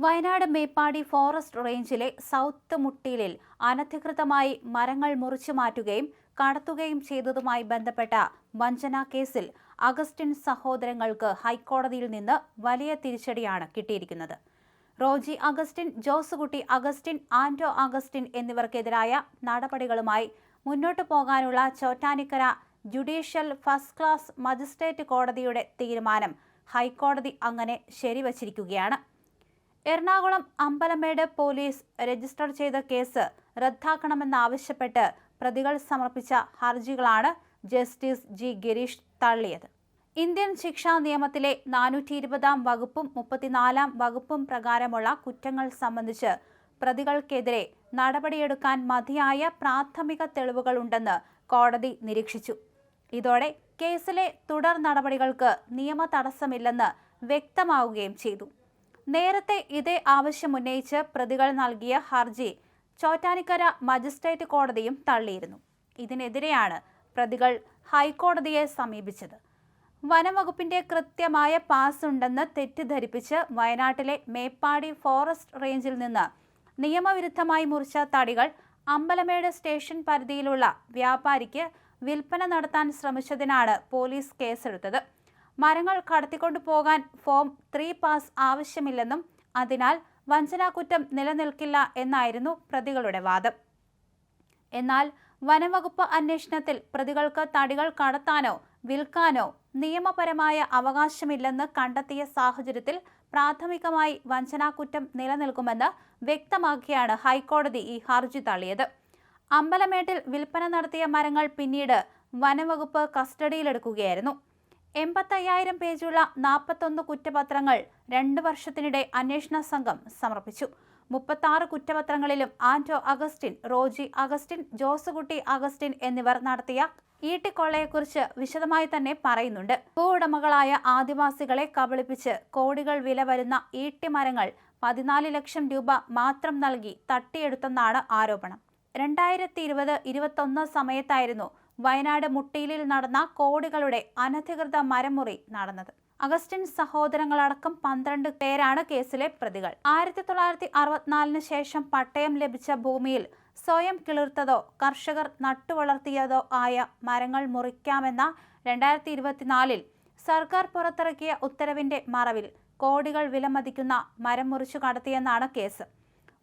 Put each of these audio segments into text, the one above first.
Wayanad Meppadi forest റേഞ്ചിലെ south മുട്ടിലിൽ അനധികൃതമായി മരങ്ങൾ മുറിച്ചു മാറ്റുകയും കടത്തുകയും ചെയ്തതുമായി ബന്ധപ്പെട്ട വഞ്ചനാ കേസിൽ അഗസ്റ്റിൻ സഹോദരങ്ങൾക്ക് ഹൈക്കോടതിയിൽ നിന്ന് വലിയ തിരിച്ചടിയാണ് കിട്ടിയിരിക്കുന്നത്. റോജി അഗസ്റ്റിൻ, ജോസുകുട്ടി അഗസ്റ്റിൻ, ആന്റോ അഗസ്റ്റിൻ എന്നിവർക്കെതിരായ നടപടികളുമായി മുന്നോട്ടു പോകാനുള്ള Chottanikkara judicial first class magistrate കോടതിയുടെ തീരുമാനം ഹൈക്കോടതി അങ്ങനെ ശരിവച്ചിരിക്കുകയാണ്. എറണാകുളം അമ്പലമേട് പോലീസ് രജിസ്റ്റർ ചെയ്ത കേസ് റദ്ദാക്കണമെന്നാവശ്യപ്പെട്ട് പ്രതികൾ സമർപ്പിച്ച ഹർജികളാണ് ജസ്റ്റിസ് ജി ഗിരീഷ് തള്ളിയത്. ഇന്ത്യൻ ശിക്ഷാ നിയമത്തിലെ 420 വകുപ്പും 34 വകുപ്പും പ്രകാരമുള്ള കുറ്റങ്ങൾ സംബന്ധിച്ച് പ്രതികൾക്കെതിരെ നടപടിയെടുക്കാൻ മതിയായ പ്രാഥമിക തെളിവുകളുണ്ടെന്ന് കോടതി നിരീക്ഷിച്ചു. ഇതോടെ കേസിലെ തുടർ നടപടികൾക്ക് നിയമ തടസ്സമില്ലെന്ന് വ്യക്തമാവുകയും ചെയ്തു. നേരത്തെ ഇതേ ആവശ്യമുന്നയിച്ച് പ്രതികൾ നൽകിയ ഹർജി ചോറ്റാനിക്കര മജിസ്ട്രേറ്റ് കോടതിയും തള്ളിയിരുന്നു. ഇതിനെതിരെയാണ് പ്രതികൾ ഹൈക്കോടതിയെ സമീപിച്ചത്. വനംവകുപ്പിന്റെ കൃത്യമായ പാസ് ഉണ്ടെന്ന് തെറ്റിദ്ധരിപ്പിച്ച് വയനാട്ടിലെ മേപ്പാടി ഫോറസ്റ്റ് റേഞ്ചിൽ നിന്ന് നിയമവിരുദ്ധമായി മുറിച്ച തടികൾ അമ്പലമേട് സ്റ്റേഷൻ പരിധിയിലുള്ള വ്യാപാരിക്ക് വിൽപ്പന നടത്താൻ ശ്രമിച്ചതിനാണ് പോലീസ് കേസെടുത്തത്. മരങ്ങൾ കടത്തിക്കൊണ്ടു പോകാൻ ഫോം 3 പാസ് ആവശ്യമില്ലെന്നും അതിനാൽ വഞ്ചനാക്കുറ്റം നിലനിൽക്കില്ല എന്നായിരുന്നു പ്രതികളുടെ വാദം. എന്നാൽ വനംവകുപ്പ് അന്വേഷണത്തിൽ പ്രതികൾക്ക് തടികൾ കടത്താനോ വിൽക്കാനോ നിയമപരമായ അവകാശമില്ലെന്ന് കണ്ടെത്തിയ സാഹചര്യത്തിൽ പ്രാഥമികമായി വഞ്ചനാക്കുറ്റം നിലനിൽക്കുമെന്ന് വ്യക്തമാക്കിയാണ് ഹൈക്കോടതി ഈ ഹർജി തള്ളിയത്. അമ്പലമേട്ടിൽ വിൽപ്പന നടത്തിയ മരങ്ങൾ പിന്നീട് വനംവകുപ്പ് കസ്റ്റഡിയിലെടുക്കുകയായിരുന്നു. 85,000 പേജുള്ള 41 കുറ്റപത്രങ്ങൾ 2 വർഷത്തിനിടെ അന്വേഷണ സംഘം സമർപ്പിച്ചു. 36 കുറ്റപത്രങ്ങളിലും ആന്റോ അഗസ്റ്റിൻ, റോജി അഗസ്റ്റിൻ, ജോസുകുട്ടി അഗസ്റ്റിൻ എന്നിവർ നടത്തിയ ഈട്ടിക്കൊള്ളയെക്കുറിച്ച് വിശദമായി തന്നെ പറയുന്നുണ്ട്. ഭൂവുടമകളായ ആദിവാസികളെ കബളിപ്പിച്ച് കോടികൾ വില വരുന്ന ഈട്ടിമരങ്ങൾ 14 ലക്ഷം രൂപ മാത്രം നൽകി തട്ടിയെടുത്തെന്നാണ് ആരോപണം. 2020-21 സമയത്തായിരുന്നു വയനാട് മുട്ടിലിൽ നടന്ന കോടികളുടെ അനധികൃത മരമുറി നടന്നത്. അഗസ്റ്റിൻ സഹോദരങ്ങളടക്കം 12 പേരാണ് കേസിലെ പ്രതികൾ. 1964 ശേഷം പട്ടയം ലഭിച്ച ഭൂമിയിൽ സ്വയം കിളിർത്തതോ കർഷകർ നട്ടുവളർത്തിയതോ ആയ മരങ്ങൾ മുറിക്കാമെന്ന 2024 സർക്കാർ പുറത്തിറക്കിയ ഉത്തരവിന്റെ മറവിൽ കോടികൾ വിലമതിക്കുന്ന മരം മുറിച്ചു കടത്തിയെന്നാണ് കേസ്.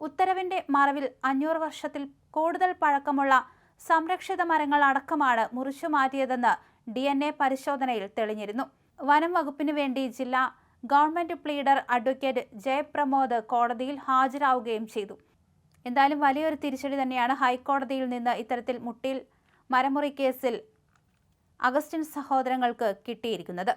ഉത്തരവിന്റെ മറവിൽ 500 വർഷത്തിൽ കൂടുതൽ പഴക്കമുള്ള സംരക്ഷിത മരങ്ങൾ അടക്കമാണ് മുറിച്ചു മാറ്റിയതെന്ന് DNA പരിശോധനയിൽ തെളിഞ്ഞിരുന്നു. വനം വകുപ്പിനു വേണ്ടി ജില്ലാ ഗവൺമെന്റ് പ്ലീഡർ അഡ്വക്കേറ്റ് ജയപ്രമോദ് കോടതിയിൽ ഹാജരാവുകയും ചെയ്തു. എന്തായാലും വലിയൊരു തിരിച്ചടി തന്നെയാണ് ഹൈക്കോടതിയിൽ നിന്ന് ഇത്തരത്തിൽ മുട്ടിൽ മരമുറി കേസിൽ അഗസ്റ്റിൻ സഹോദരങ്ങൾക്ക് കിട്ടിയിരിക്കുന്നത്.